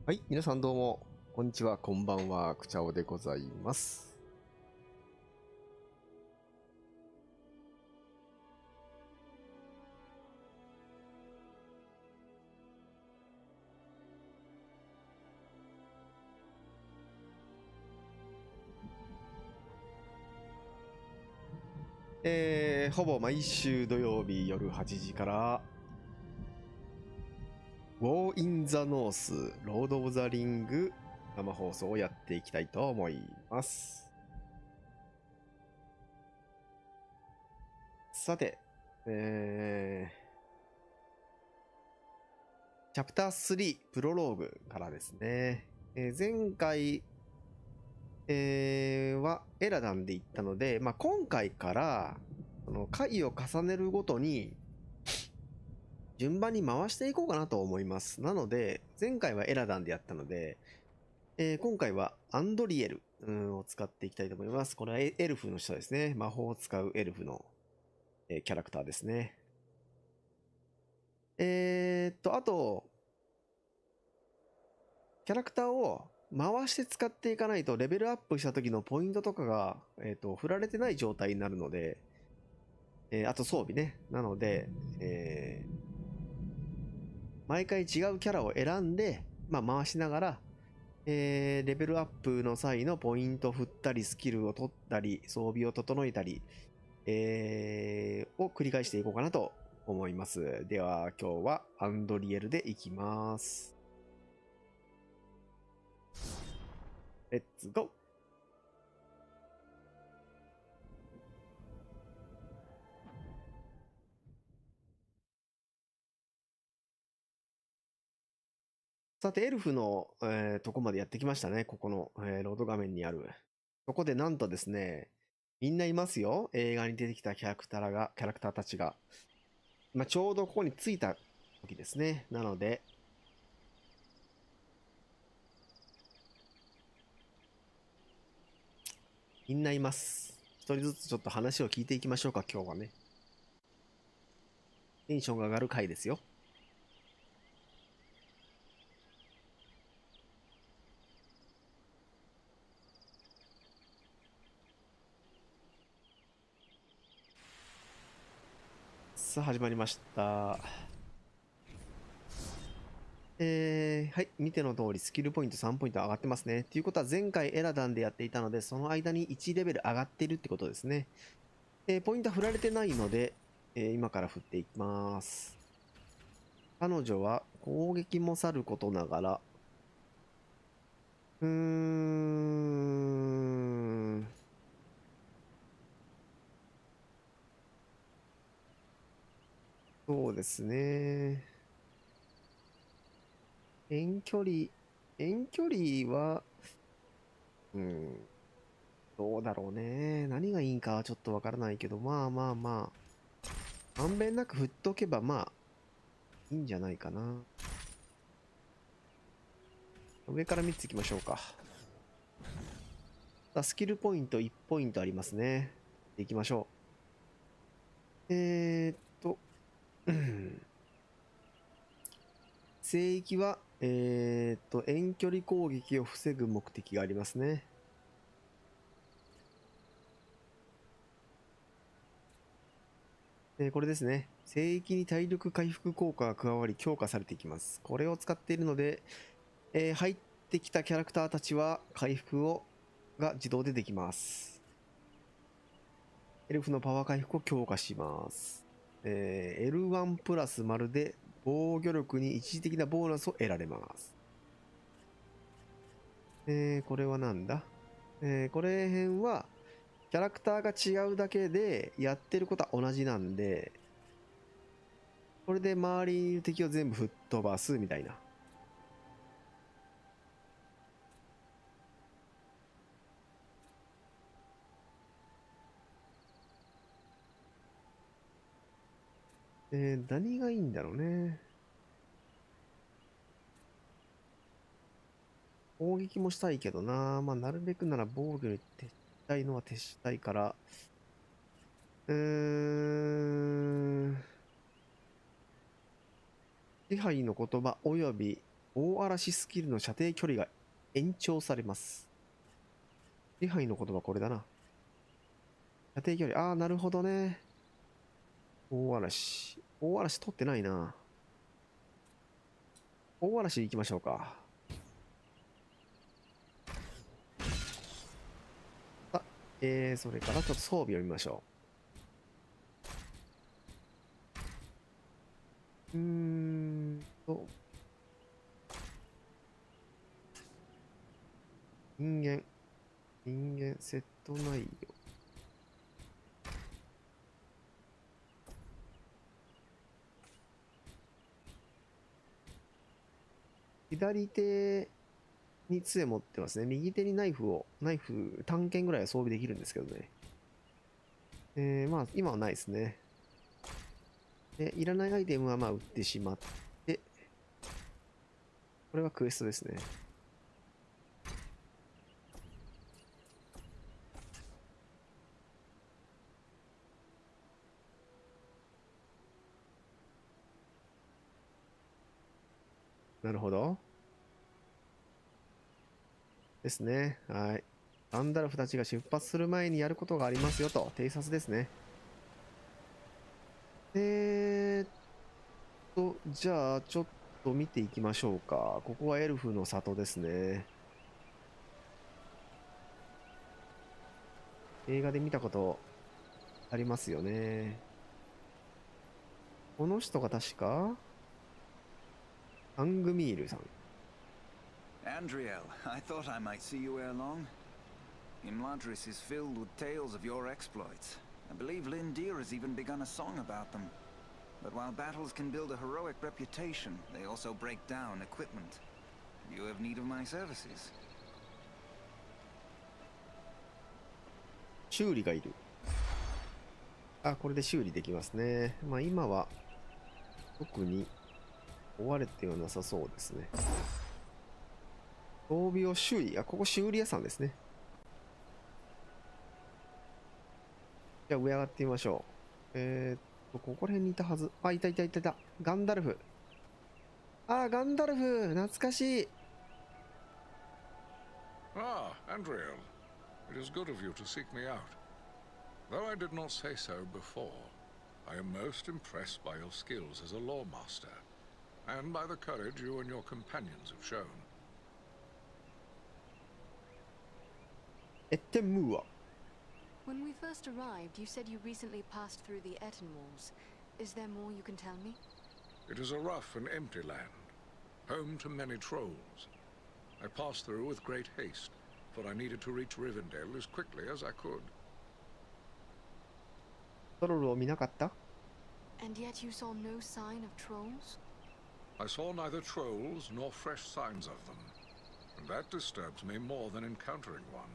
はい、皆さんどうも、こんにちは、こんばんは、くちゃおでございます。ほぼ毎週土曜日夜8時から、War in the North ロード・オブ・ザ・リング生放送をやっていきたいと思います。さて、チャプター3プロローグからですね。前回、はエラダンで行ったので、今回から回を重ねるごとに順番に回していこうかなと思います。なので、前回はエラダンでやったので、今回はアンドリエルを使っていきたいと思います。これはエルフの人ですね。魔法を使うエルフのキャラクターですね。あと、キャラクターを回して使っていかないとレベルアップした時のポイントとかが、振られてない状態になるので、あと装備ね。なので、毎回違うキャラを選んで、回しながら、レベルアップの際のポイントを振ったり、スキルを取ったり、装備を整えたり、を繰り返していこうかなと思います。では、今日はアンドリエルでいきます。レッツゴー。さて、エルフの、とこまでやってきましたね。ここの、ロード画面にある。そこでなんとですね、みんないますよ。映画に出てきたキャラクターたちが。ちょうどここに着いた時ですね。なので、みんないます。一人ずつちょっと話を聞いていきましょうか、今日はね。テンションが上がる回ですよ。さあ、始まりました。はい、見ての通りスキルポイント3ポイント上がってますね。ということは前回エラダンでやっていたので、その間に1レベル上がってるってことですね。ポイントは振られてないので、今から振っていきます。彼女は攻撃もさることながら、そうですね。遠距離、遠距離は、うん、どうだろうね。何がいいんかはちょっとわからないけど、まんべんなく振っとけば、いいんじゃないかな。上から3ついきましょうか。スキルポイント1ポイントありますね。いきましょう。聖域は、遠距離攻撃を防ぐ目的がありますね。これですね。聖域に体力回復効果が加わり強化されていきます。これを使っているので、入ってきたキャラクターたちは回復が自動でできます。エルフのパワー回復を強化します。L1 プラス丸で防御力に一時的なボーナスを得られます。これはなんだこれ辺はキャラクターが違うだけでやってることは同じなんで、これで周りにいる敵を全部吹っ飛ばすみたいな。何がいいんだろうね。攻撃もしたいけどな。なるべくなら防御に徹したいのは徹したいから。うーん。支配の言葉及び大嵐スキルの射程距離が延長されます。支配の言葉これだな。射程距離。ああ、なるほどね。大嵐。大嵐取ってないな。大嵐行きましょうか。さあ、それからちょっと装備を見ましょう。人間、セット内容。左手に杖持ってますね。右手にナイフ、単剣ぐらいは装備できるんですけどね。まあ、今はないですね。で、いらないアイテムはまあ売ってしまって、これはクエストですね。なるほど。ですね。はい。ガンダルフたちが出発する前にやることがありますよと、偵察ですね。じゃあ、ちょっと見ていきましょうか。ここはエルフの里ですね。映画で見たことありますよね。この人が確か、アングミールさん。Andriel, I thought I might see you ere long. Imladris is filled with tales of your exploits. I believe Lindir has even begun a song about them. But while battles can build a heroic reputation, they also break down equipment. You have need of my services. 修理がいる。あ、これで修理できますね。まあ今は特に追われてはなさそうですね。装備を修理。あ、ここ修理屋さんですね。じゃあ上上がってみましょう。ここら辺にいたはず。あ、いた。ガンダルフ。あ、ガンダルフ懐かしい。Ah, Andriel. It is good of you to seek me out. Though I did not say so before, I am most impressed by your skills as a lawmaster, and by the courage you and your companions have shown. エッテンムーア。When we first arrived, you said you recently passed through the Etten walls. Is there more you can tell me? It is a rough and empty land, home to many trolls. I passed through with great haste, for I needed to reach Rivendell as quickly as I could. トロルを見なかった？ And yet you saw no sign of trolls? I saw neither trolls nor fresh signs of them, and that disturbs me more than encountering one.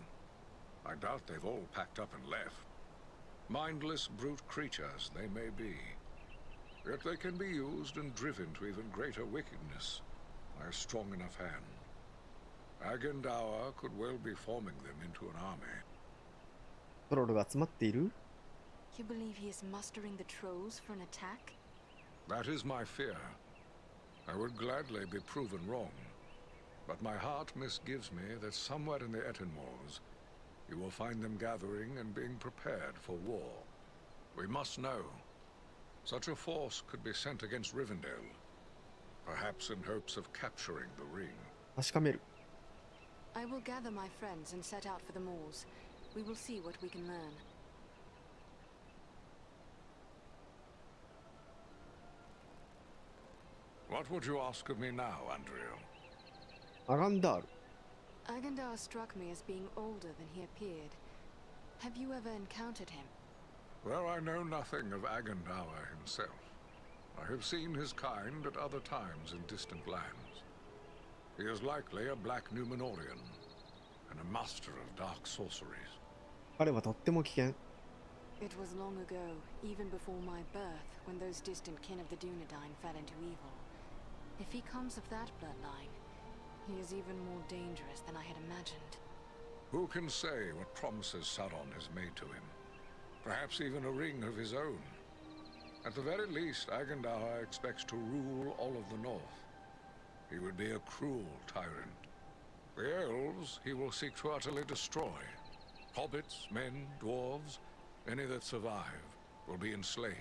I doubt they've all packed up and left. Mindless brute creatures they may be, yet they can be used and driven to even greater wickedness by a strong enough hand. Agendour could well be forming them into an army. トロルが集まっている？ You believe he is mustering the trolls for an attack? That is my fear. I would gladly be proven wrong, but my heart misgives me that somewhere in the Etten Walls, you will find them gathering and being prepared for war. We must know. Such a force could be sent against Rivendell, perhaps in hopes of capturing the ring. 確かめる。 I will gather my friends and set out for the moors. We will see what we can learn. What would you ask of me now, Andriel? アガンダール。 Agendour struck me as being older than he appeared. Have you ever encountered him? Though I know nothing of Agendour himself, I have seen his kind at other times in distant lands. He is likely a black Numenorian, and a master of dark sorceries. 彼はとっても危険。 It was long ago, even before my birth, when those distant kin of the Dunedain fell into evil. If he comes of that bloodline, he is even more dangerous than I had imagined. Who can say what promises Sauron has made to him? Perhaps even a ring of his own. At the very least, Agendour expects to rule all of the North. he would be a cruel tyrant. The elves he will seek to utterly destroy. Hobbits, men, dwarves, any that survive, will be enslaved.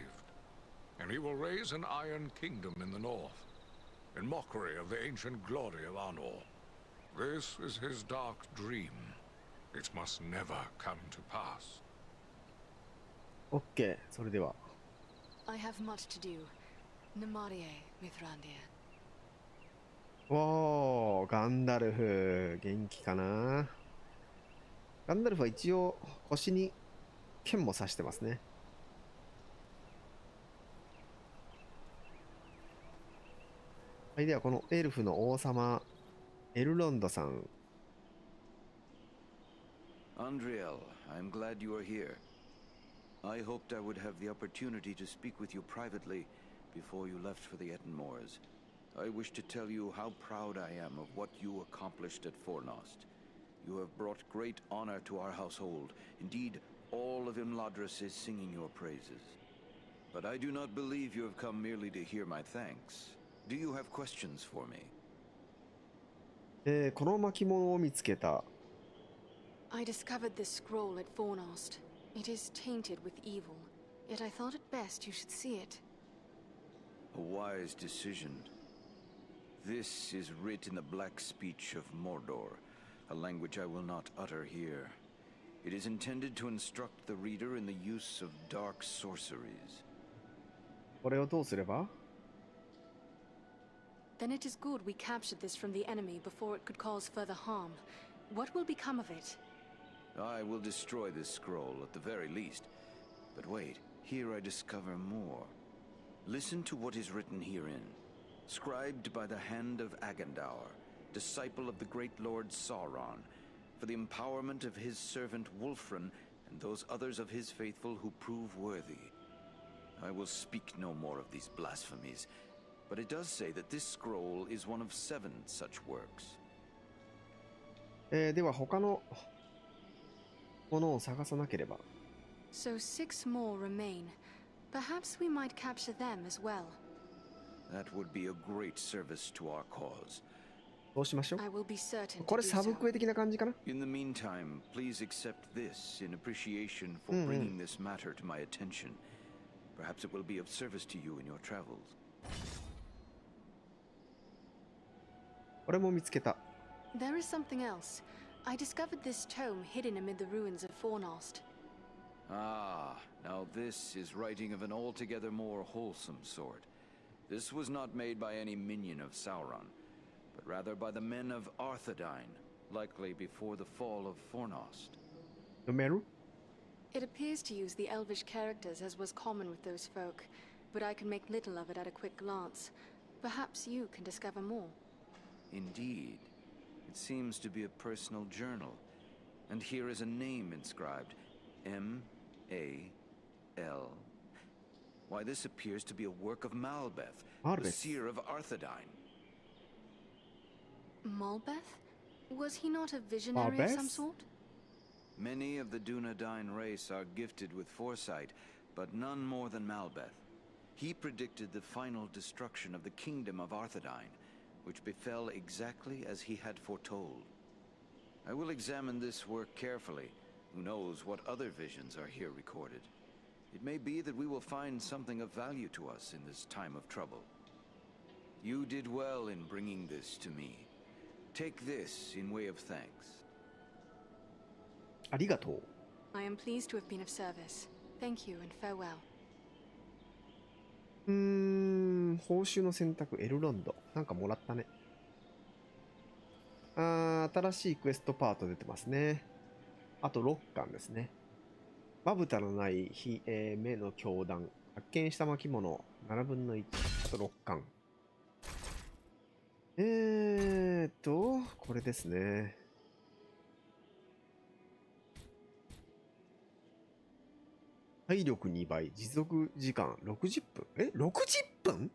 And he will raise an iron kingdom in the north, in mockery of the ancient glory of Arnor. This is his dark dream. It must never come to pass. OK、それでは。I have much to do. Namarie, Mithrandir. おー、ガンダルフ、元気かな。ガンダルフは一応腰に剣も刺してますね。はい、ではこのエルフの王様、エルロンドさん。Andriel, I'm glad you are here. I hoped I would have the opportunity to speak with you privately before you left for the Ettenmoors. I wish to tell you how proud I am of what you accomplished at Fornost. You have brought great honor to our household. Indeed, all of Imladris is singing your praises. But I do not believe you have come merely to hear my thanks. Do you have questions for me? この巻物を見つけた。I discovered this scroll at Fornost. It is tainted with evil, yet I thought it best you should see it. A wise decision. This is writ in the black speech of Mordor, a language I will not utter here. It is intended to instruct the reader in the use of dark sorceries. これをどうすれば？ Then it is good we captured this from the enemy before it could cause further harm. What will become of it? I will destroy this scroll at the very least. But wait, here I discover more. Listen to what is written herein. Scribed by the hand of Agandaur, disciple of the great Lord Sauron, for the empowerment of his servant Wulfran and those others of his faithful who prove worthy. I will speak no more of these blasphemies, but it does say that this scroll is one of 7 such works. では他のものを探さなければ。So 6 more remain. Perhaps we might capture them as well. That would be a great service to our cause. どうしましょ I will be certain う。こ to れ do サブ so. クエ的な感じかな。 In the meantime, please accept this in appreciation for bringing this matter to my attention. Perhaps it will be of service to you in your travels. これも見つけた。 There is something else. I discovered this tome hidden amid the ruins of Fornost. Ah, now this is writing of an altogether more wholesome sort. This was not made by any minion of Sauron, but rather by the men of Arthedain, likely before the fall of Fornost. 読める？ It appears to use the elvish characters as was common with those folk, but I can make little of it at a quick glance. Perhaps you can discover more. Indeed. It seems to be a personal journal, and here is a name inscribed, M.A.L. Why, this appears to be a work of Malbeth, the seer of Arthedain. Malbeth? Was he not a visionary of some sort? Many of the Dunedain race are gifted with foresight, but none more than Malbeth. He predicted the final destruction of the kingdom of Arthedain, which befell exactly as he had foretold. I will examine this work carefully. Who knows what other visions are here recorded? It may be that we will find something of value to us in this time of trouble. You did well in bringing this to me. Take this in way of thanks. ありがとう。 I am pleased to have been of service. Thank you and farewell. 報酬の選択、エルロンド。なんかもらったね。新しいクエストパート出てますね。あと6巻ですね。まぶたのない目の教団。発見した巻物7分の1。あと6巻。これですね。体力2倍、持続時間60分。60分？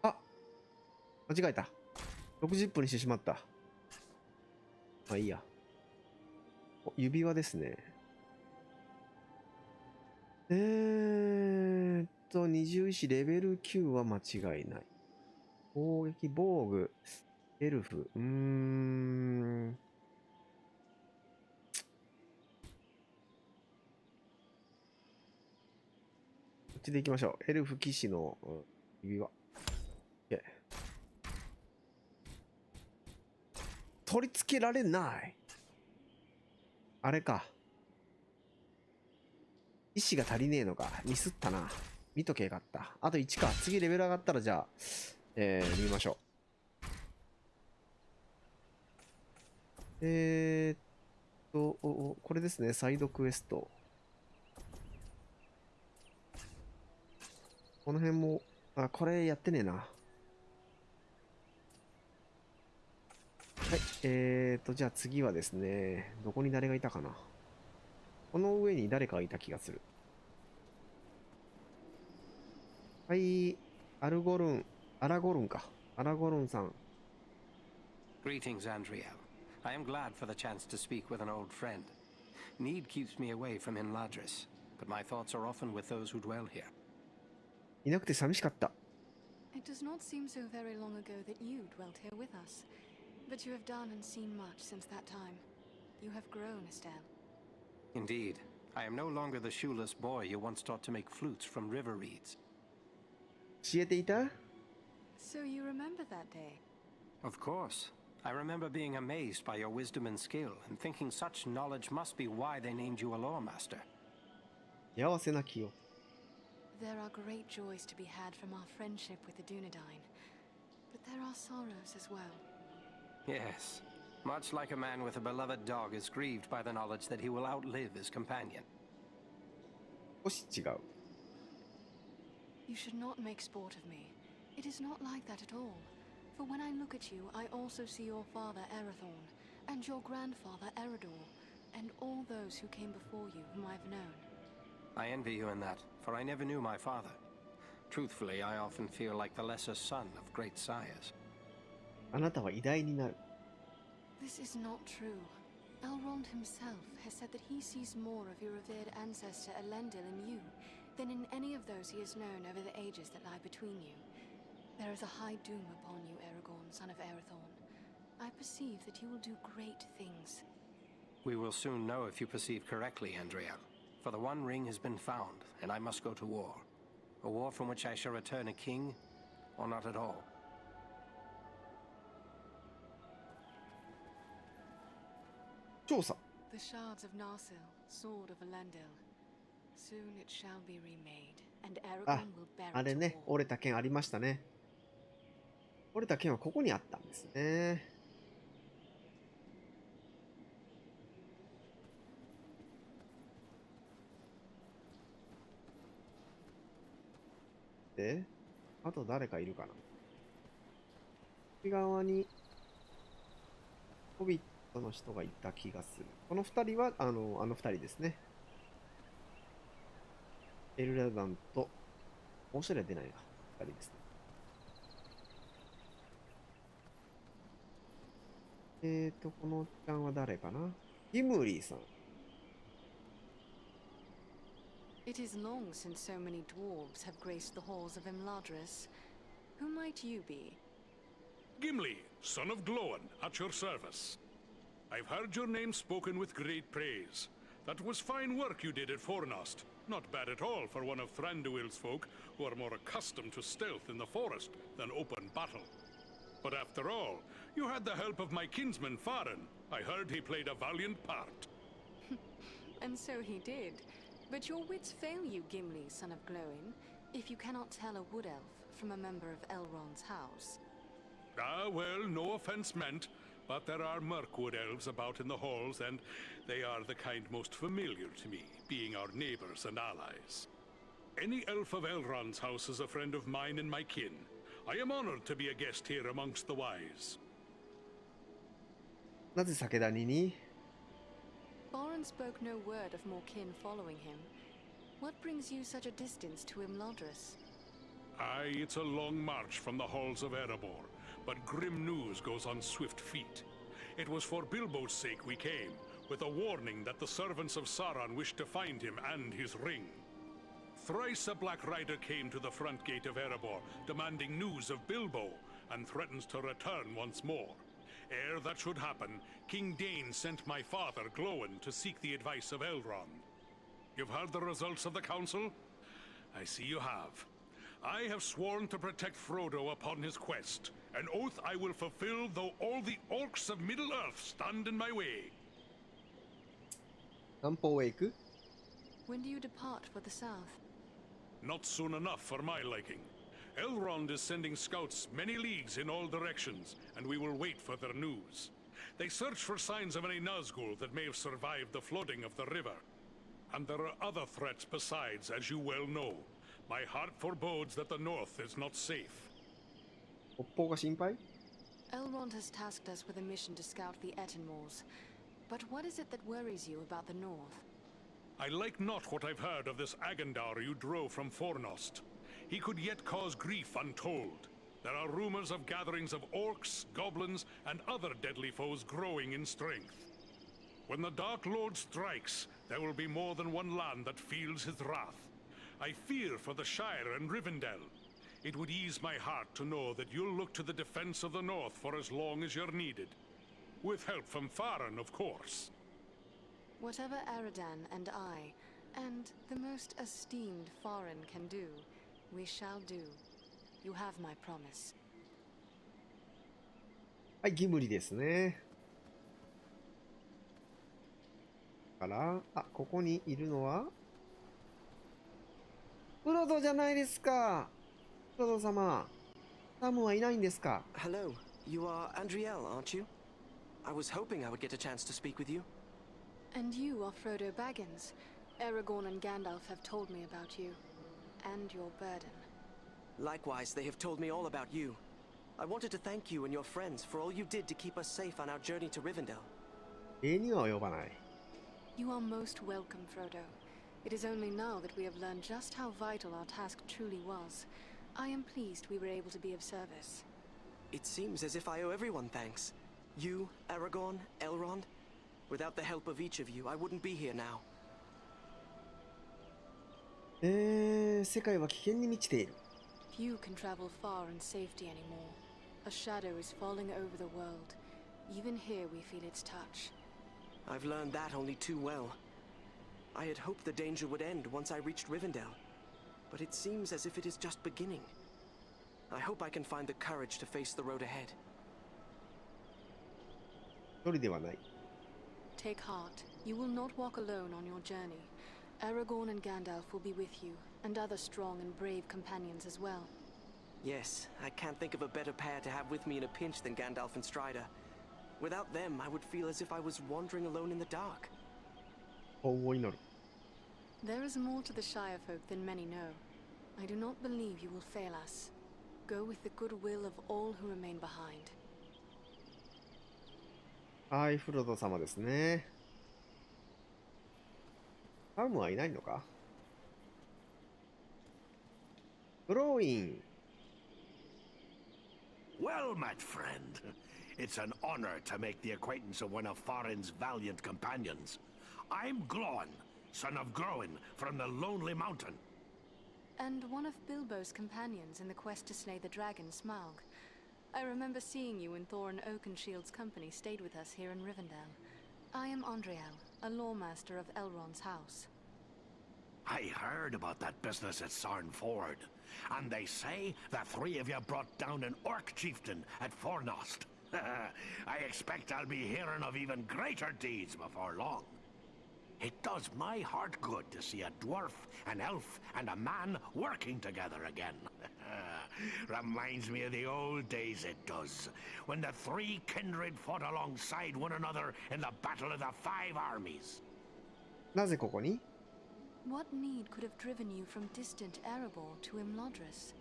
あ、間違えた。60分にしてしまった。まあいいや。指輪ですね。二重石レベル9は間違いない。攻撃、防具、エルフ、こっちで行きましょう。エルフ騎士の指輪。取り付けられない。あれか。石が足りねえのか。ミスったな。見とけよかった。あと1か。次レベル上がったらじゃあ、見ましょう。これですね。サイドクエスト。この辺も、あ、これやってねえな。はい。じゃあ次はですね、どこに誰がいたかな。この上に誰かがいた気がする。はい、アラゴルンか。アラゴルンさん。Greetings, Andriel. I am glad for the chance to speak with an old friend. Need keeps me away from Inladris, but my thoughts are often with those who dwell here. いなくて寂しかった。It does not seem so very long ago that you dwelt here with us, but you have done and seen much since that time. You have grown, Estelle. Indeed, I am no longer the shoeless boy you once taught to make flutes from river reeds. 教えていた？ So you remember that day? Of course. I remember being amazed by your wisdom and skill, and thinking such knowledge must be why they named you a lore master. 幸せなきよ。There are great joys to be had from our friendship with the Dunedain, but there are sorrows as well. Yes. Much like a man with a beloved dog is grieved by the knowledge that he will outlive his companion. 少し違う。You should not make sport of me. It is not like that at all. For when I look at you, I also see your father Erathorn, and your grandfather Eredor, and all those who came before you whom I've known. I envy you in that, for I never knew my father. Truthfully, I often feel like the lesser son of great sires. あなたは偉大になる。This is not true. Elrond himself has said that he sees more of your revered ancestor Elendil in you than in any of those he has known over the ages that lie between you. There is a high doom upon you, Aragorn, son of Erathorn. I perceive that you will do great things. We will soon know if you perceive correctly, Andriel. For the One Ring has been found, and I must go to war. A war from which I shall return a king, or not at all. 調査。 The shards of Narsil, sword of Elendil. Soon it shall be remade, and あ、 Aragorn will bear あれ it ね、 all. 折れた剣ありましたね。折れた剣はここにあったんですね。で、あと誰かいるかな。内側に、ホビットの人がいた気がする。この二人は、あの二人ですね。エルラダンと、もう一人は出ないな。二人ですね。このちゃんは誰かな。ギムリーさん。It is long since so many dwarves have graced the halls of Imladris. Who might you be? Gimli, son of Gloin, at your service. I've heard your name spoken with great praise. That was fine work you did at Fornost. Not bad at all for one of Thranduil's folk, who are more accustomed to stealth in the forest than open battle. But after all, you had the help of my kinsman Farin. I heard he played a valiant part. And so he did. But your wits fail you, Gimli, son of Glóin, if you cannot tell a wood elf from a member of Elrond's house. Ah, well, no offense meant, but there are Mirkwood elves about in the halls, and they are the kind most familiar to me, being our neighbors and allies. Any elf of Elrond's house is a friend of mine and my kin. I am honored to be a guest here amongst the wise. なぜ酒谷に？ Boren spoke no word of more kin following him. What brings you such a distance to Imladris? Aye, it's a long march from the halls of Erebor, but grim news goes on swift feet. It was for Bilbo's sake we came, with a warning that the servants of Sauron wished to find him and his ring. Thrice a Black Rider came to the front gate of Erebor, demanding news of Bilbo, and threatens to return once more. Ere that should happen, King Dane sent my father, Glóin, to seek the advice of Elrond. You've heard the results of the council? I see you have. I have sworn to protect Frodo upon his quest, an oath I will fulfill though all the orcs of Middle-earth stand in my way. 南方へ行く？ When do you depart for the south? Not soon enough for my liking. Elrond is sending scouts many leagues in all directions, and we will wait for their news. They search for signs of any Nazgul that may have survived the flooding of the river. And there are other threats besides, as you well know. My heart forebodes that the north is not safe. 北方が心配？ Elrond has tasked us with a mission to scout the Ettenmoors. But what is it that worries you about the north? I like not what I've heard of this Agandar you drove from Fornost. He could yet cause grief untold. There are rumors of gatherings of orcs, goblins, and other deadly foes growing in strength. When the Dark Lord strikes, there will be more than one land that feels his wrath. I fear for the Shire and Rivendell. It would ease my heart to know that you'll look to the defense of the North for as long as you're needed. With help from Faran, of course. Whatever Aradan and I, and the most esteemed Faran can do, we shall do. You have my promise. はい、ギムリですね。から、あ、ここにいるのはフロドじゃないですか。フロド様。サムはいないんですか？ Hello, you are Andriel, aren't you? I was hoping I would get a chance to speak with you. And you are Frodo Baggins. Aragorn and Gandalf have told me about you. And your burden. Likewise, they have told me all about you. I wanted to thank you and your friends for all you did to keep us safe on our journey to Rivendell. 礼には及ばない。You are most welcome, Frodo. It is only now that we have learned just how vital our task truly was. I am pleased we were able to be of service. It seems as if I owe everyone thanks. You, Aragorn, Elrond. Without the help of each of you, I wouldn't be here now. 世界は危険に満ちている。Few can travel far in safety anymore. A shadow is falling over the world. Even here we feel its touch. I've learned that only too well. I had hoped the danger would end once I reached Rivendell. But it seems as if it is just beginning. I hope I can find the courage to face the road ahead. 一人ではない。Take heart. You will not walk alone on your journey. Aragorn and Gandalf will be with you, and other strong and brave companions as well. Yes, I can't think of a better pair to have with me in a pinch than Gandalf and Strider. Without them, I would feel as if I was wandering alone in the dark. 幸運を祈る。There is more to the Shire folk than many know. I do not believe you will fail us. Go with the goodwill of all who remain behind. はい、フロド様ですね。サムはいないのか？グローイン。Well, my friend, it's an honor to make the acquaintance of one of Farin's valiant companions. I'm Glóin, son of Glóin from the Lonely Mountain. And one of Bilbo's companions in the quest to slay the dragon Smaug. I remember seeing you when Thorin Oakenshield's company stayed with us here in Rivendell. I am Andriel, a lawmaster of Elrond's house. I heard about that business at Sarn Ford, and they say the three of you brought down an orc chieftain at Fornost. I expect I'll be hearing of even greater deeds before long. It does my heart good to see a dwarf, an elf, and a man working together again. Reminds me of the old days, it does, when the three kindred fought alongside one another in the Battle of the Five Armies. なぜここに？ What need could have driven you from distant Erebor to Imladris?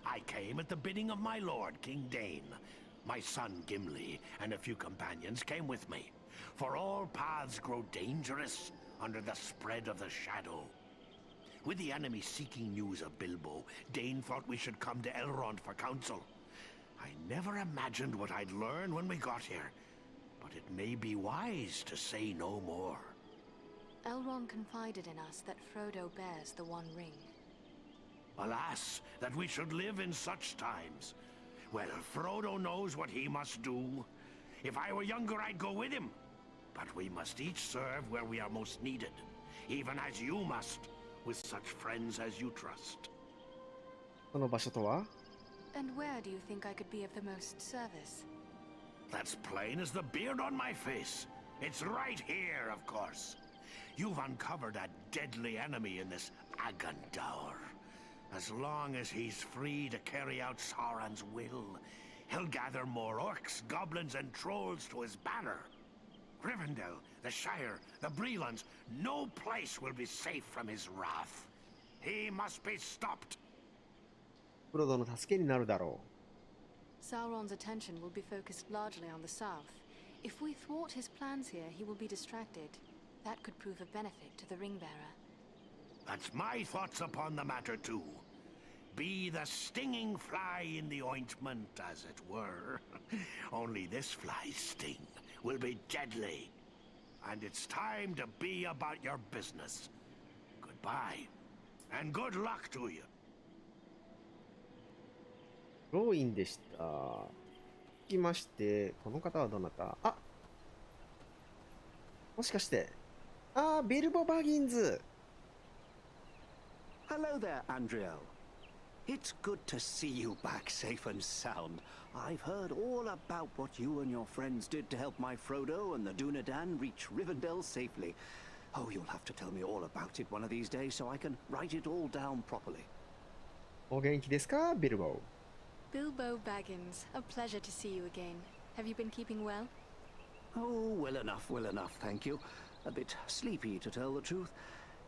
I came at the bidding of my lord, King Dane. My son Gimli and a few companions came with me, for all paths grow dangerous under the spread of the shadow. With the enemy seeking news of Bilbo, Dane thought we should come to Elrond for counsel. I never imagined what I'd learn when we got here, but it may be wise to say no more. Elrond confided in us that Frodo bears the One Ring. Alas, that we should live in such times. Well, Frodo knows what he must do. If I were younger, I'd go with him. But we must each serve where we are most needed, even as you must, with such friends as you trust. その場所とは And where do you think I could be of the most service? That's plain as the beard on my face. It's right here, of course. You've uncovered a deadly enemy in this Agandaur. As long as he's free to carry out Sauron's will, he'll gather more orcs, goblins, and trolls to his banner. Rivendell, the Shire, the Brelands, no place will be safe from his wrath. He must be stopped. フロドの助けになるだろ Sauron's attention will be focused largely on the south. If we thwart his plans here, he will be distracted. That could prove a benefit to the Ringbearer. That's my thoughts upon the matter, too. Be the stinging fly in the ointment, as it were. Only this fly's sting will be deadly. And it's time to be about your business. Goodbye. And good luck to you. う。ローインでした。聞きまして、この方はどなた？あ、もしかして、ビルボ・バギンズ。Hello there, Andriel. It's good to see you back safe and sound. I've heard all about what you and your friends did to help my Frodo and the Dunedain reach Rivendell safely. Oh, you'll have to tell me all about it one of these days so I can write it all down properly. お元気ですか、ビルボ Bilbo Baggins, a pleasure to see you again. Have you been keeping well? Oh, well enough, thank you. A bit sleepy, to tell the truth.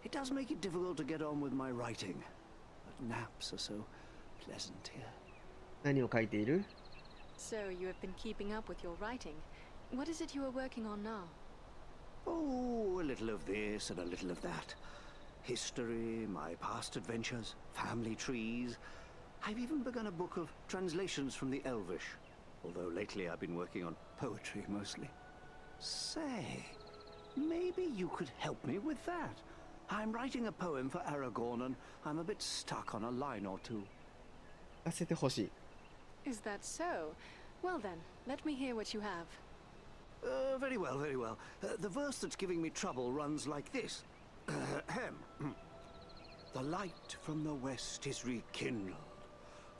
It does make it difficult to get on with my writing. But naps are so pleasant here. 何を書いている？ So, you have been keeping up with your writing. What is it you are working on now? Oh, a little of this and a little of that. History, my past adventures, family trees. I've even begun a book of translations from the Elvish. Although lately I've been working on poetry mostly. Say, maybe you could help me with that. I'm writing a poem for Aragorn and I'm a bit stuck on a line or two. 聞かせてほしい。 Is that so? Well then, let me hear what you have. Very well, very well. The verse that's giving me trouble runs like this. The light from the west is rekindled.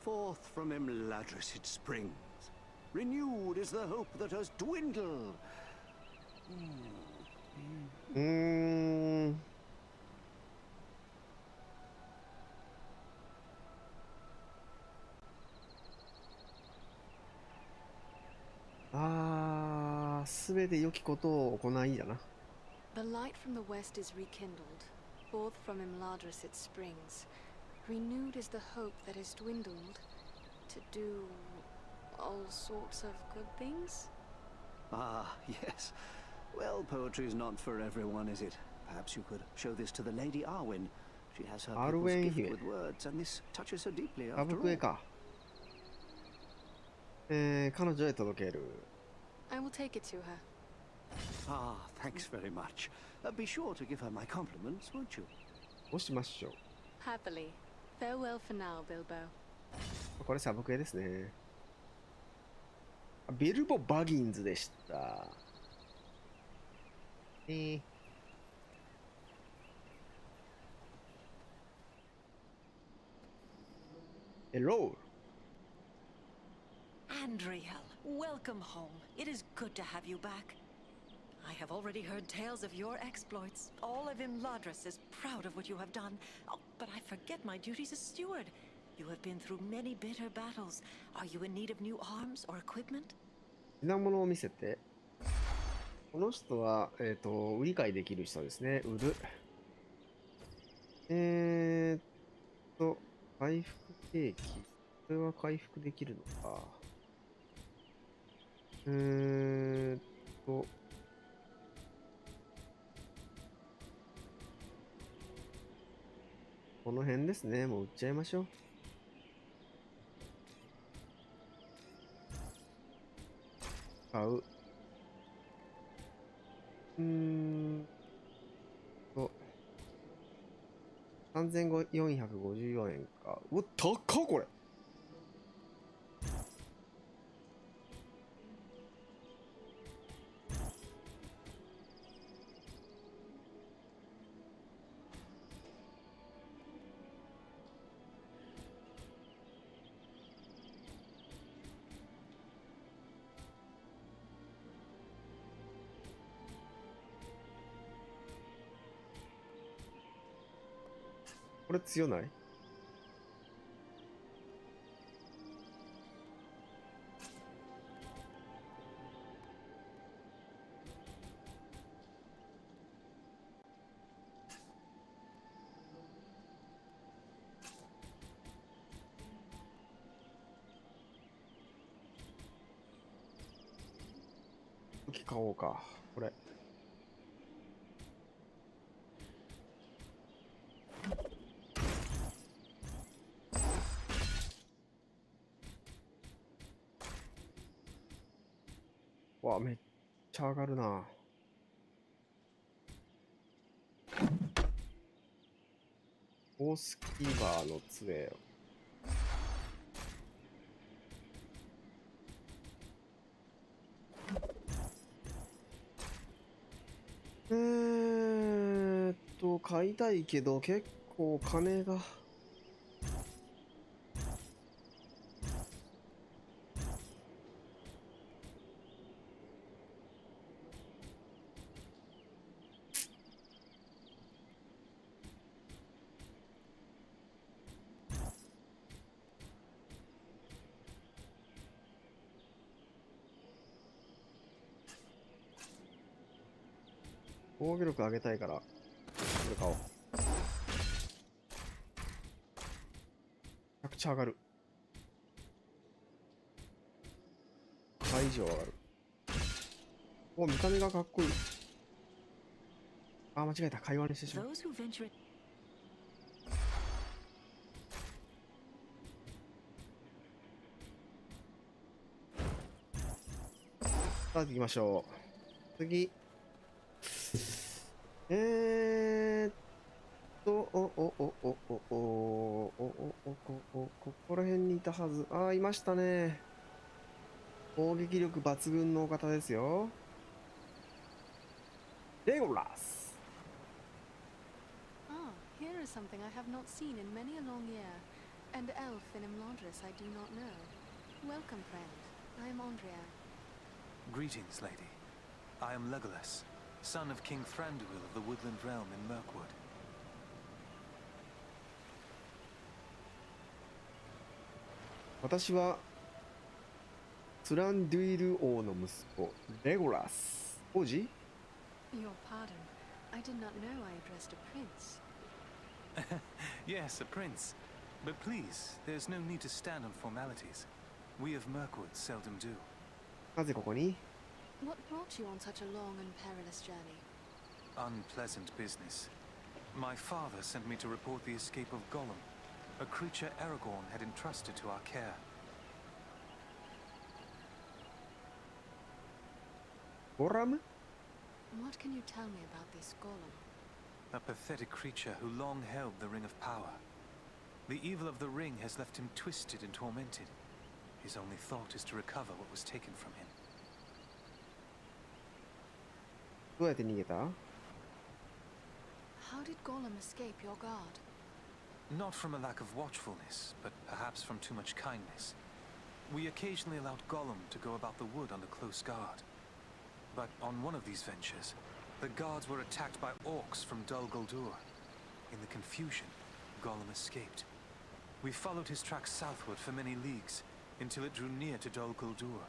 Forth from Imladris it springs. Renewed is the hope that has dwindled. すべて良きことを行いだな。The light from the west is rekindled. Forth from Imladris it springs. Renewed is the hope that has dwindled. To do all sorts of good things? Ah, yes. Well, poetry's not for everyone, is it? Perhaps you could show this to the Lady Arwen. She has her people's gift with words, and this touches her deeply after 歌舞伎 all. か。彼女へ届ける。I will take it to her. Ah, thanks very much. Be sure to give her my compliments, won't you? どうしましょう。 Happily. Farewell for now, Bilbo. これサブクエですね。ビルボ・バギンズでした。Hello. Andriel, welcome home. It is good to have you back. I have already heard tales of your exploits. All of Imladris is proud of what you have done. Oh, but I forget my duties as steward. You have been through many bitter battles. Are you in need of new arms or equipment? 品物を見せて。この人は、売り買いできる人ですね。売る。回復ケーキ。これは回復できるのか。この辺ですね。もう売っちゃいましょう。買う。3454円か。うわ、高っこれ。これ強ない？武器買おうか。これ。わあ、めっちゃ上がるな。オースキーバーの杖。買いたいけど結構金が。防御力上げたいから、これ買おう。めちゃくちゃ上がる。倍以上上がる。お、見た目がかっこいい。あ、間違えた。会話にしてしまう。さあ、行きましょう。次。ここら辺にいたはず。ああ、いましたね。攻撃力抜群のお方ですよ。レゴラス。Ah, here is something I have not seen in many a long year. An elf in Imladris I do not know. Welcome, friend. I am Andrea. Greetings, lady. I am Legolas, son of King Thranduil of the Woodland Realm in Mirkwood. 私はスランドゥイル王の息子レゴラス。王子？ Your pardon. I did not know I addressed a prince. Yes, a prince. But please, there's no need to stand on formalities. We of Mirkwood seldom do. なぜここに？ What brought you on such a long and perilous journey? Unpleasant business. My father sent me to report the escape of Gollum, a creature Aragorn had entrusted to our care. ゴラム？ What can you tell me about this Gollum? A pathetic creature who long held the Ring of Power. The evil of the ring has left him twisted and tormented. His only thought is to recover what was taken from him. どうやって逃げた？ How did Gollum escape your guard? Not from a lack of watchfulness, but perhaps from too much kindness. We occasionally allowed Gollum to go about the wood under close guard. But on one of these ventures, the guards were attacked by orcs from Dol Guldur. In the confusion, Gollum escaped. We followed his tracks southward for many leagues, until it drew near to Dol Guldur.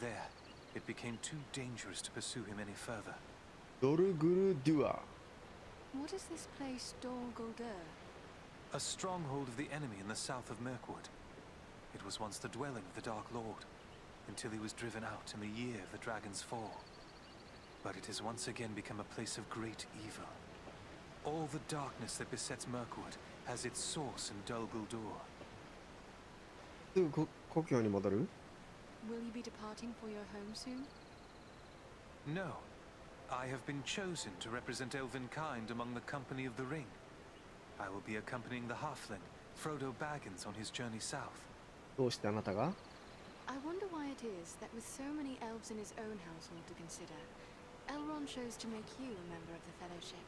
There, it became too dangerous to pursue him any further. ドルグルドゥア。 What is this place, Dol Guldur? A stronghold of the enemy in the south of Mirkwood. It was once the dwelling of the Dark Lord, until he was driven out in the year of the Dragon's Fall. But it has once again become a place of great evil. All the darkness that besets Mirkwood has its source in Dol Guldur. すぐ故郷に戻る？ Will you be departing for your home soon? No. I have been chosen to represent elven kind among the Company of the Ring. I will be accompanying the halfling, Frodo Baggins, on his journey south. どうしてあなたが I wonder why it is that with so many elves in his own household to consider, Elrond chose to make you a member of the Fellowship.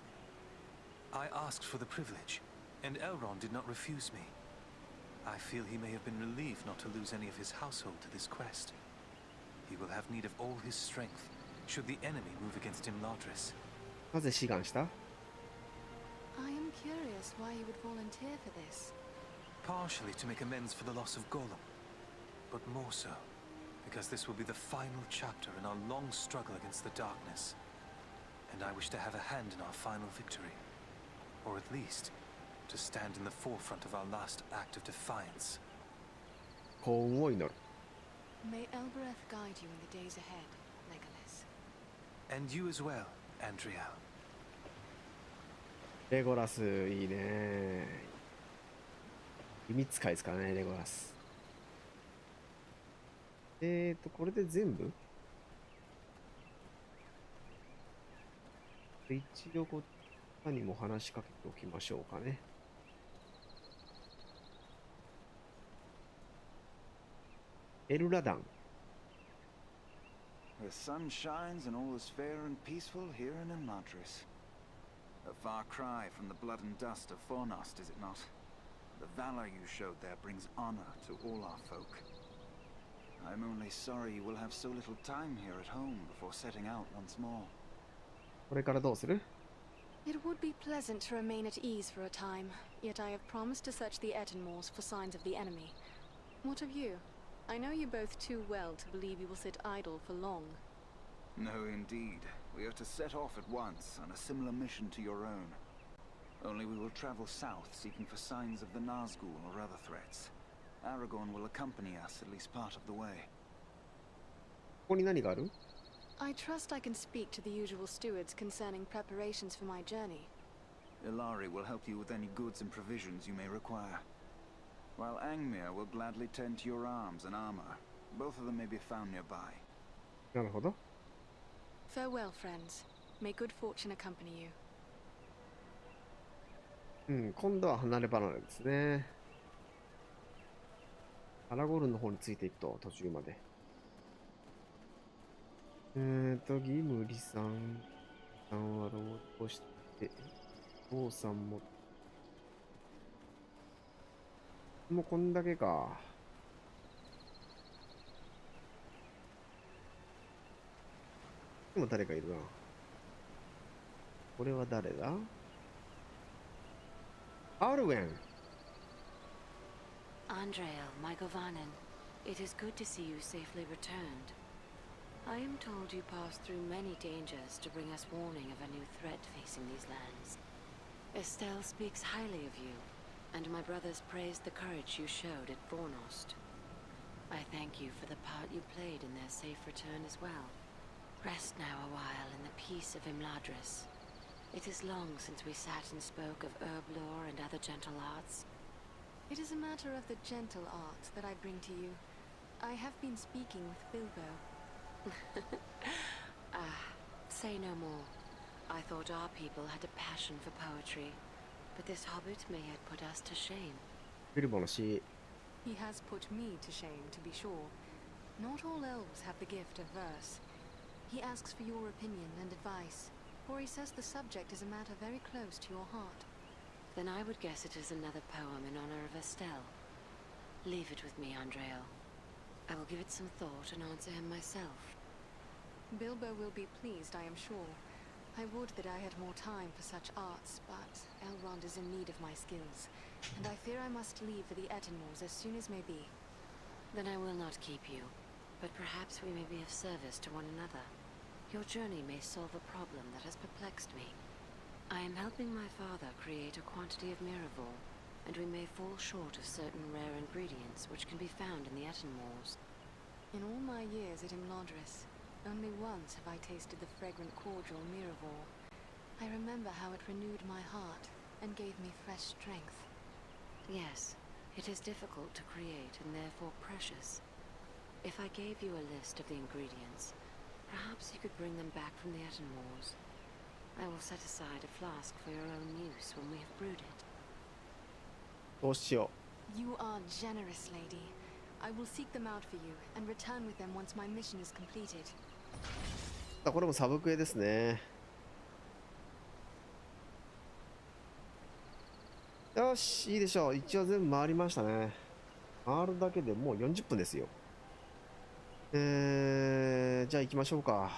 I asked for the privilege, and Elrond did not refuse me. I feel he may have been relieved not to lose any of his household to this quest. He will have need of all his strength, should the enemy move against Imladris. なぜ志願した I am curious why you would volunteer for this. Partially to make amends for the loss of Gollum, but more so because this will be the final chapter in our long struggle against the darkness, and I wish to have a hand in our final victory, or at least to stand in the forefront of our last act of defiance. 幸運を祈る May Elbereth guide you in the days ahead, Legolas. And you as well, Andriel. レゴラスいいね弓使いですからねレゴラスこれで全部で一応こっちにも話しかけておきましょうかねエルラダン The sun shines and all is fair and peaceful here in Imladris. A far cry from the blood and dust of Fornost, is it not? The valor you showed there brings honor to all our folk. I'm only sorry you will have so little time here at home before setting out once more. これからどうする It would be pleasant to remain at ease for a time, yet I have promised to search the Etenmoors for signs of the enemy. What of you? I know you both too well to believe you will sit idle for long. No, indeed. We are to set off at once on a similar mission to your own. Only we will travel south, seeking for signs of the Nazgul or other threats. Aragorn will accompany us at least part of the way. ここに何がある I trust I can speak to the usual stewards concerning preparations for my journey. Ilari will help you with any goods and provisions you may require. While Angmir will gladly tend to your arms and armor. Both of them may be found nearby. なるほど Farewell, friends. May good fortune accompany you. 今度は離れ離れですねアラゴルンの方についていくと途中までギムリさんはロードして父さんもうこんだけかでも誰かいるなこれは誰だアルウェン Andriel, my Govanen, it is good to see you safely returned. I am told you passed through many dangers to bring us warning of a new threat facing these lands. Estelle speaks highly of you, and my brothers praised the courage you showed at Fornost. I thank you for the part you played in their safe return as well. Rest now a while in the peace of Imladris. It is long since we sat and spoke of herb lore and other gentle arts. It is a matter of the gentle art that I bring to you. I have been speaking with Bilbo. Say no more. I thought our people had a passion for poetry, but this hobbit may yet put us to shame. ビルボの詩 He has put me to shame, to be sure. Not all elves have the gift of verse. He asks for your opinion and advice, for he says the subject is a matter very close to your heart. Then I would guess it is another poem in honor of Estelle. Leave it with me, Andriel. I will give it some thought and answer him myself. Bilbo will be pleased, I am sure. I would that I had more time for such arts, but Elrond is in need of my skills, and I fear I must leave for the Etenmoors as soon as may be. Then I will not keep you, but perhaps we may be of service to one another. Your journey may solve a problem that has perplexed me. I am helping my father create a quantity of Miraval, and we may fall short of certain rare ingredients which can be found in the Etenmoors. In all my years at Imladris, only once have I tasted the fragrant cordial Miraval. I remember how it renewed my heart and gave me fresh strength. Yes, it is difficult to create and therefore precious. If I gave you a list of the ingredients, perhaps you could bring them back from the Etenmoors. I will set aside a flask for your own use when we have brewed it. どうしよ You are generous, lady. I will seek them out for you and return with them once my mission is completed. う。これもサブクエですね。よし、いいでしょう。一応全部回りましたね。回るだけでもう40分ですよ。じゃあ行きましょうか。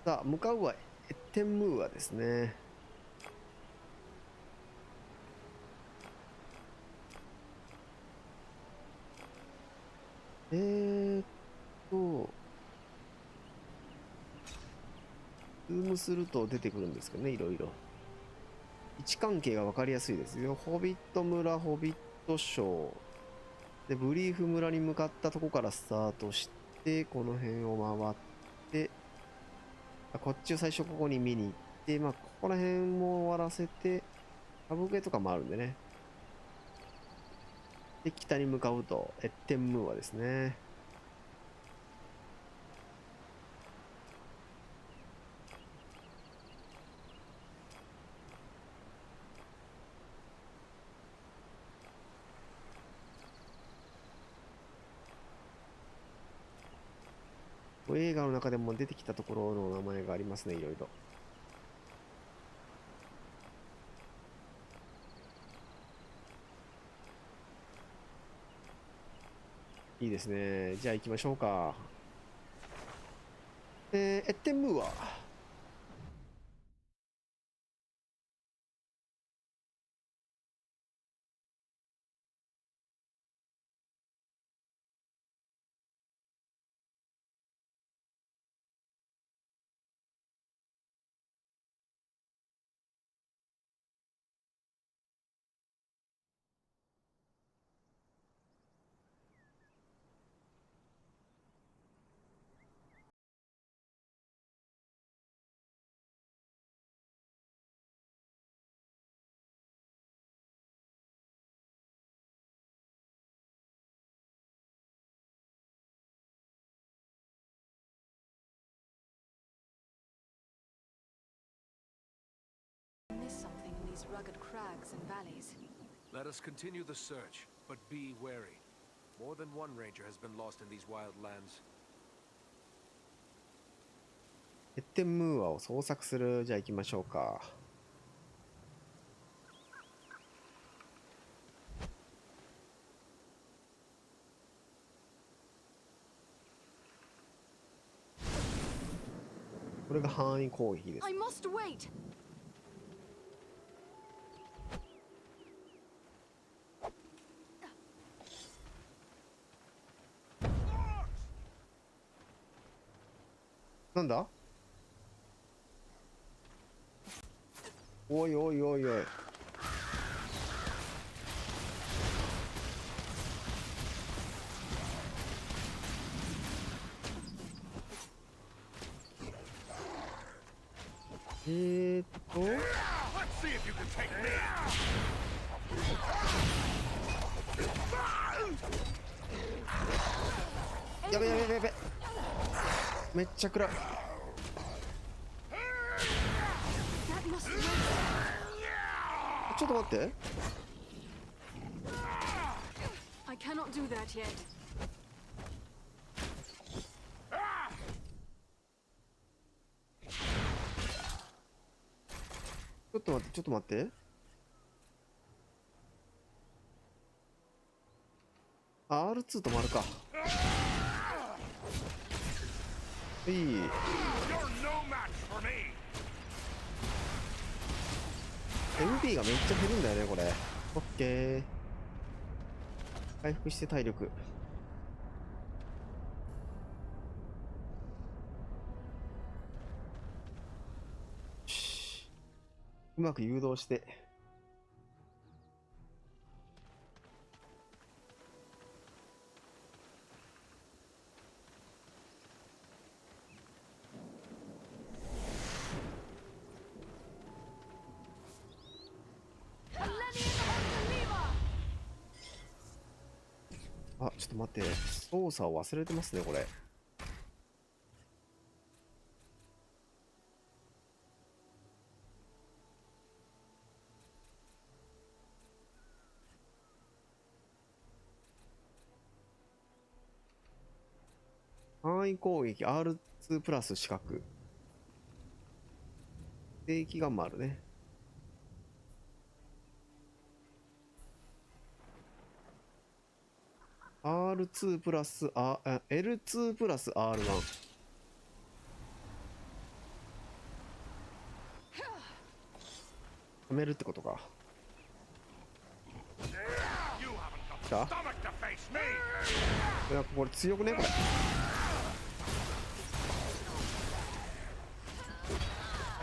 さあ、向かうはエッテンムーアですね。ズームすると出てくるんですけどね、いろいろ。位置関係が分かりやすいですよ。ホビット村、ホビット省。で、ブリーフ村に向かったとこからスタートして、この辺を回って、こっちを最初ここに見に行って、ここら辺も終わらせて、サブクエとかもあるんでね。で、北に向かうと、エッテンムーアですね。映画の中でも出てきたところの名前がありますね、いろいろ。いいですね。じゃあ行きましょうか。エッテンムーア。Something in these rugged crags and valleys. Let us continue the search, but be wary. More than one ranger has been lost in these wild lands. エッテンムーアを捜索する。じゃあ行きましょうか。これが範囲攻撃です。I must wait. なんだ？おいおいおいおい。やべやべやべやべ。めっちゃ暗い。ちょっと待って。I cannot do that yet. ちょっと待って、ちょっと待って。R2 止まるか。いい。MP がめっちゃ減るんだよね、これ。オッケー。回復して体力。うまく誘導して。あ、ちょっと待って。操作を忘れてますね、これ。範囲攻撃 R2 プラス視覚。正規ガンもあるね。R2 プラス、L2 プラス R1。止めるってことか。来た？なんかこれ強くねこれ。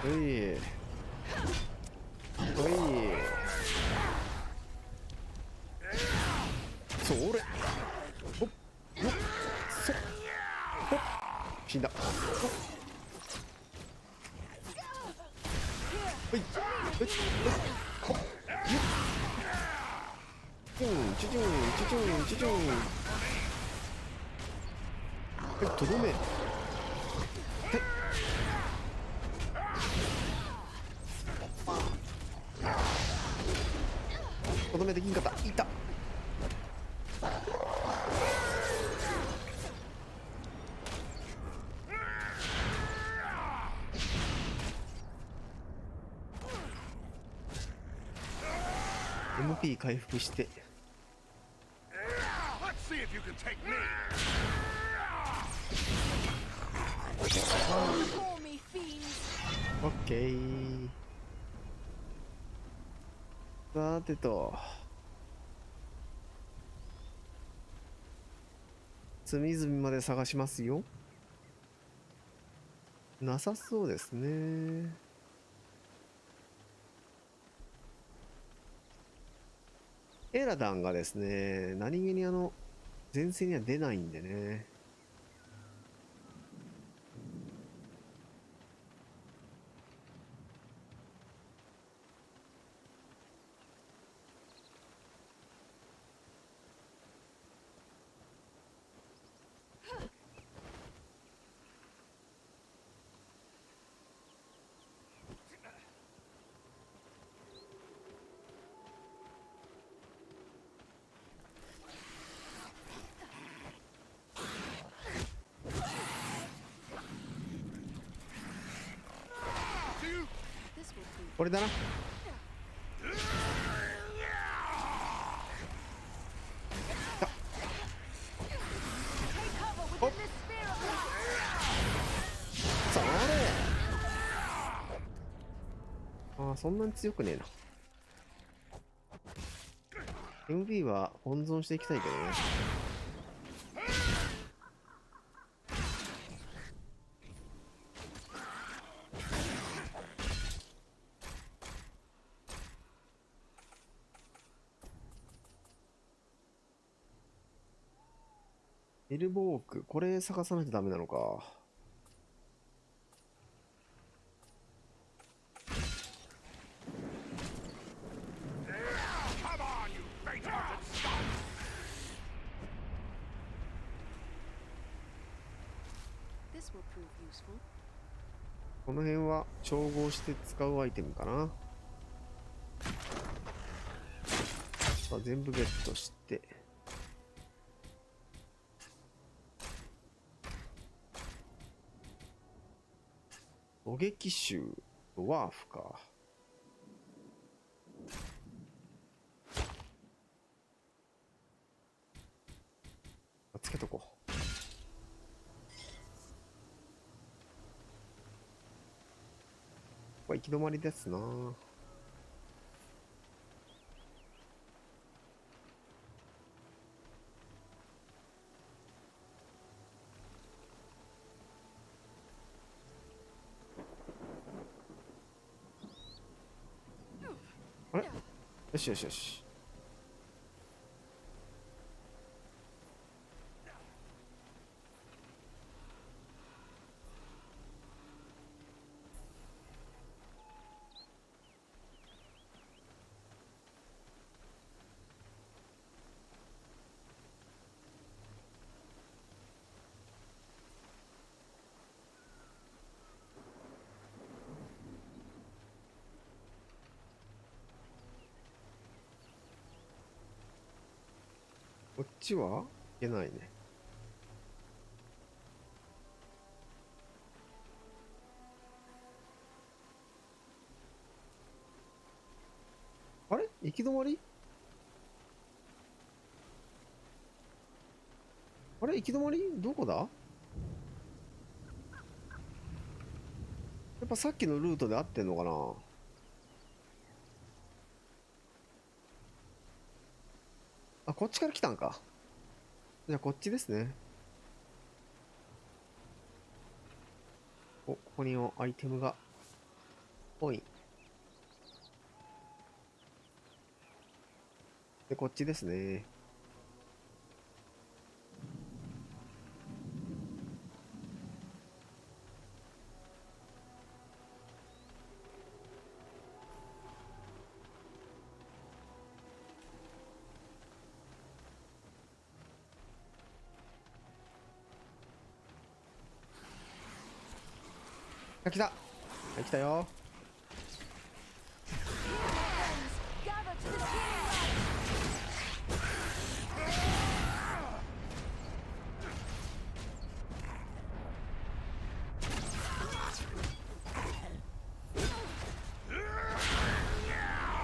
おい。おい。それ。ほっ。よっ。そっ。ほっ。死んだ。ほっ。ほい。ほい。ほっ。よっ。チュンチュチュンチュチュンチュチュン。はい、とどめ。はい。とどめできんかった。いた。MP 回復して。オッケー。さてと、隅々まで探しますよ。なさそうですね。エラダンがですね、何気に前線には出ないんでね。これだな。おっ、それ。ああ、そんなに強くねえな。MB は温存していきたいけどね。エルボーク、これ探さないとダメなのか。この辺は調合して使うアイテムかな。さあ、全部ゲットして。狙撃手、ドワーフか。つけとこう。これ行き止まりですな。あれ？よしよしよし。こっちはいけないね。行き止まり？あれ行き止まりどこだ？やっぱさっきのルートで合ってんのかな？あ、こっちから来たんか。じゃあこっちですね。お、ここにアイテムが多い。で、こっちですね。あ、来た。はい、来たよ。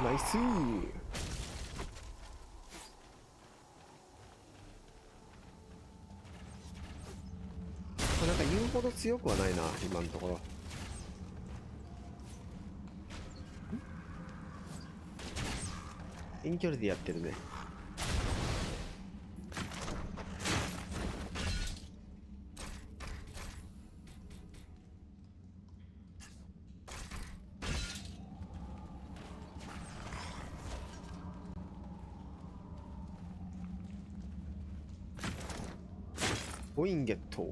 ナイスー。なんか言うほど強くはないな、今のところ。遠距離でやってるね。コインゲット。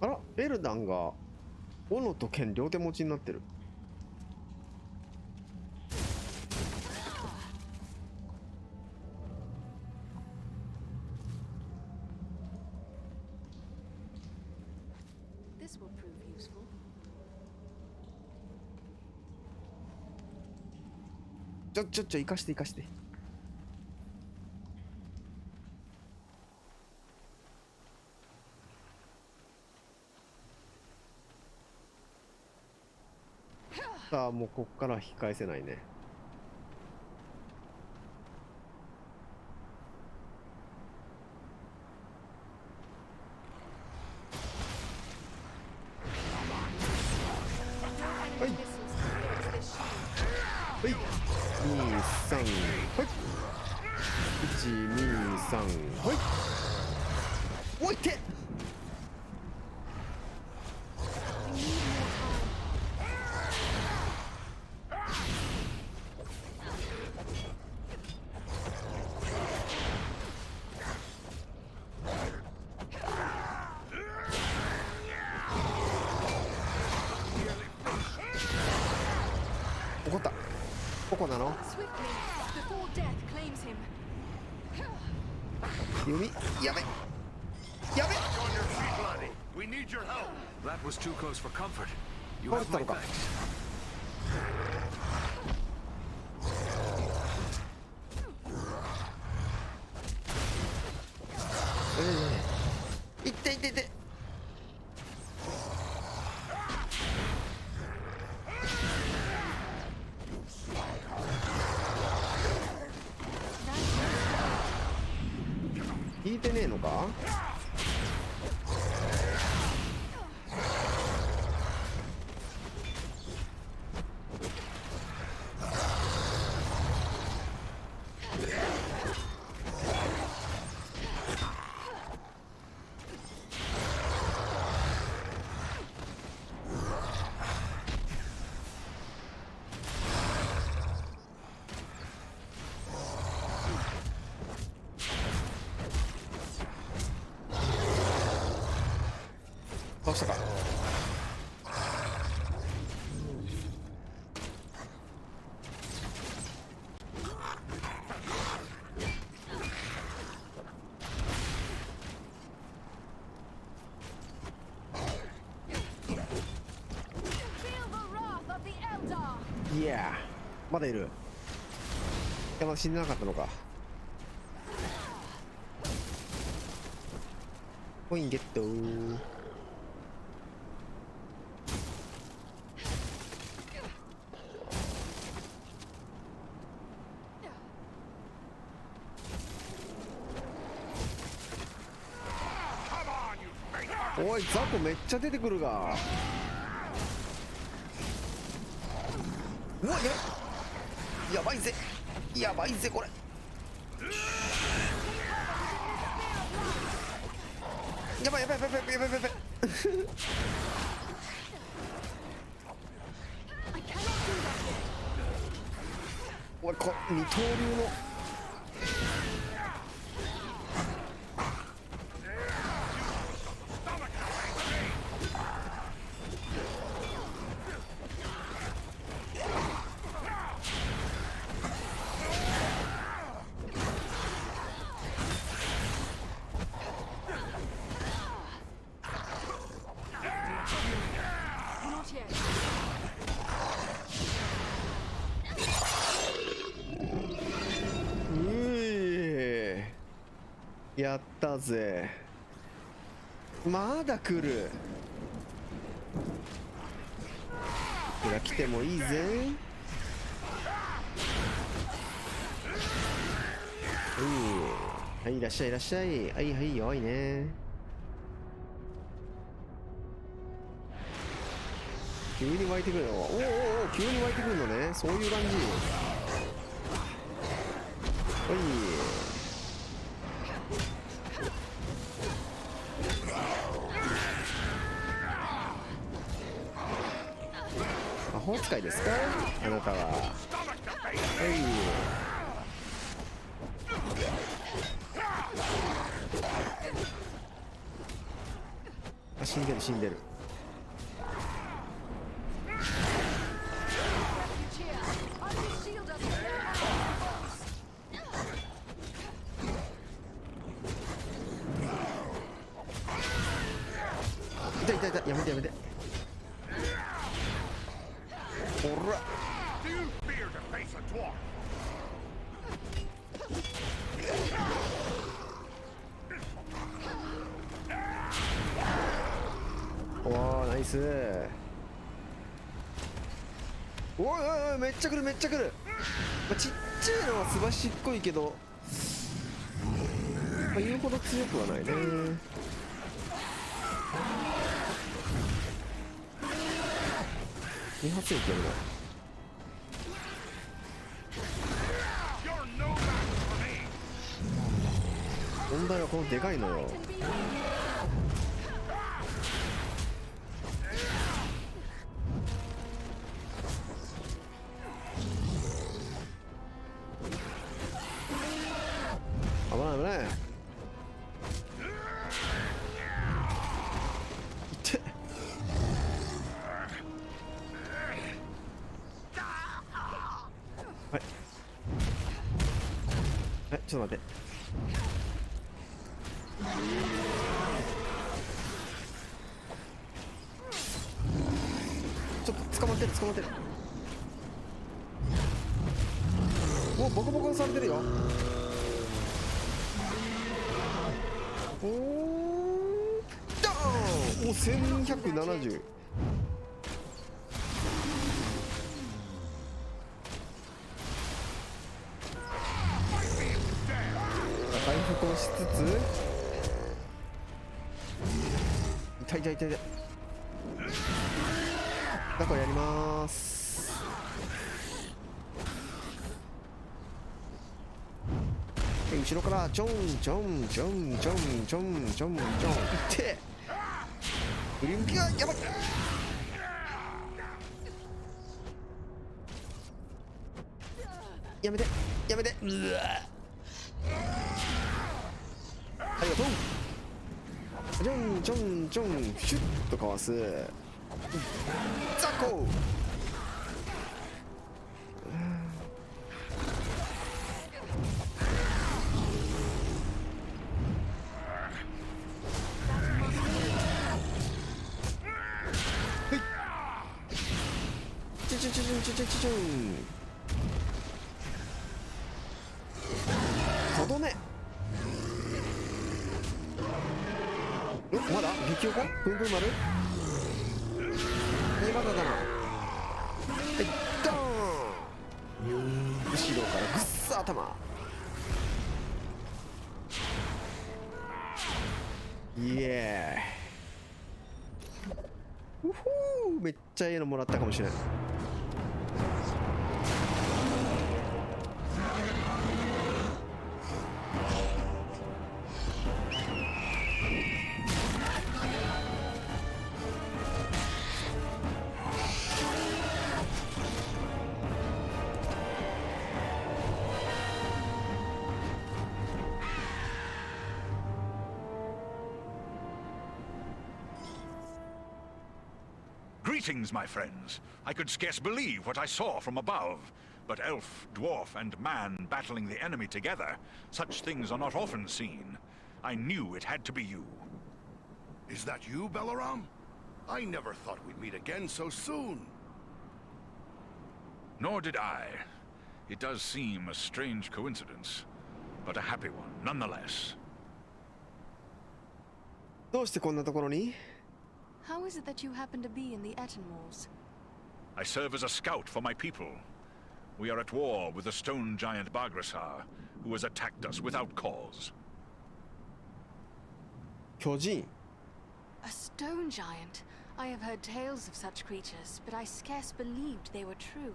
あら、エルダンが斧と剣両手持ちになってる。生かして生かして。さあ、もうこっから引き返せないね。はいはい、23、はい123、はいおいって怒った。どこなの？読みやべやべ。 We need your help. That was too close for comfort. You 倒れ have てた my のか。 thanks. いっていっていって。引いてねえのか。倒したか。いやまだいる。いやまだ死んでなかったのか。コインゲットー。おい、雑魚めっちゃ出てくるが。うわ、やばいぜ、やばいぜこれ。やばいやばいやばいやばいやばいやばいおい、二刀流のやったぜ。まだ来る。ほら来てもいいぜ。はい、いらっしゃいいらっしゃい。はいはい、弱いね。急に湧いてくるの。おおおお、急に湧いてくるのね。そういう感じ。はい。魔法使いですか、あなたは。はい。あ、死んでる死んでる。痛い痛い痛い、やめてやめて。ほら。おー、ナイス。おいおいおい、めっちゃ来るめっちゃ来る。まあ、ちっちゃいのはすばしっこいけど、まあ、言うほど強くはないね。2発いけるな。問題はこのでかいのよ。危ない危ない。いってはい。ちょっと待って。ちょっと捕まってる捕まってる。もうボコボコにされてるよ。おー、ダーン。お、1170。回復をしつつ、痛い痛い痛い痛い。だからやりまーす。後ろからちょんちょんちょんちょんちょんちょんちょんいって振り向きがやばい。やめてやめて。うわ、ありがとう。ちょんちょんちょんシュッとかわす。ザコちょんとどめ。まだ激おこプンプン丸。まだだな。はい、ドーン。後ろからぐっさ頭。イエうほー、めっちゃいいのもらったかもしれない。Greetings, my friends. I could scarce believe what I saw from above. But elf, dwarf, and man battling the enemy together, such things are not often seen. I knew it had to be you. Is that you, Balaram? I never thought we'd meet again so soon. Nor did I. It does seem a strange coincidence, but a happy one, nonetheless. どうしてこんなところに? How is it that you happen to be in the Etten Wars? I serve as a scout for my people. We are at war with the stone giant Baghrasar, who has attacked us without cause. 巨人? A stone giant? I have heard tales of such creatures, but I scarce believed they were true.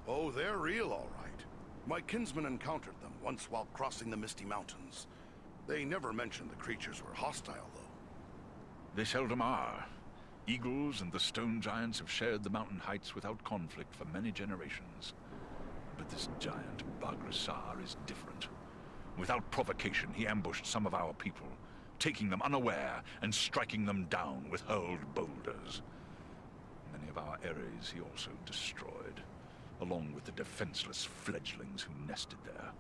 Oh, they're real, all right. My kinsman encountered them once while crossing the Misty Mountains. They never mentioned the creatures were hostile, though. They seldom are. Eagles and the stone giants have shared the mountain heights without conflict for many generations. But this giant Baghrasar is different. Without provocation, he ambushed some of our people, taking them unaware and striking them down with hurled boulders. Many of our areas he also destroyed, along with the defenseless fledglings who nested there.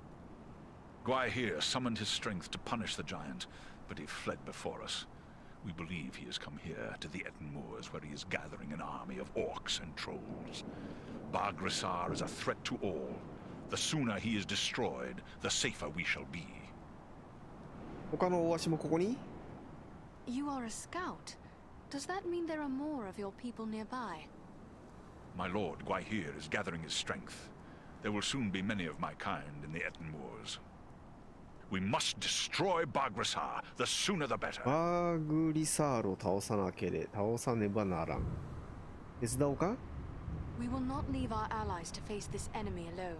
Gwaihir summoned his strength to punish the giant, but he fled before us. We believe he has come here to the Etten Moors, where he is gathering an army of orcs and trolls. Baghrasar is a threat to all. The sooner he is destroyed, the safer we shall be. 他の大足もここに? You are a scout. Does that mean there are more of your people nearby? My lord Gwaihir is gathering his strength. There will soon be many of my kind in the Etten Moors. We must destroy Baghrasar. The sooner the better. バグリサールを倒さねばならん。手伝おうか? We will not leave our allies to face this enemy alone.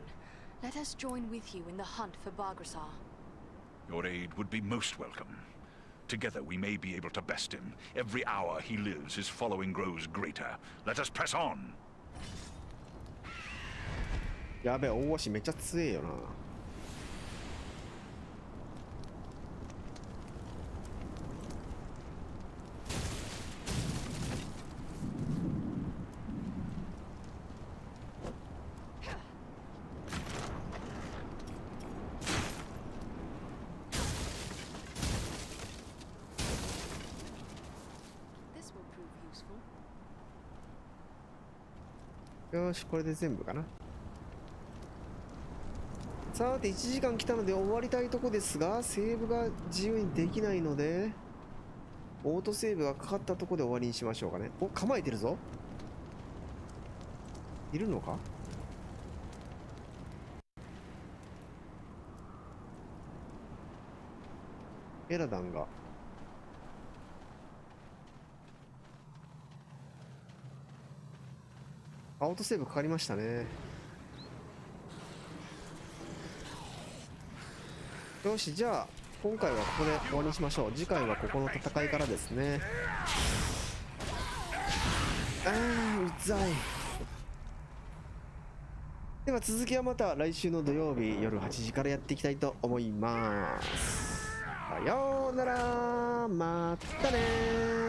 Let us join with you in the hunt for Baghrasar. Your aid would be most welcome. Together we may be able to best him. Every hour he lives, his following grows greater. Let us press on. やべえ、大足めっちゃ強えよな。よし、これで全部かな。さて、1時間来たので終わりたいとこですが、セーブが自由にできないので、オートセーブがかかったとこで終わりにしましょうかね。お、構えてるぞ。いるのか？エラダンが。アウトセーブかかりましたね。よし、じゃあ今回はここで終わりにしましょう。次回はここの戦いからですね。うざい。では続きはまた来週の土曜日夜8時からやっていきたいと思います。さようなら、またねー。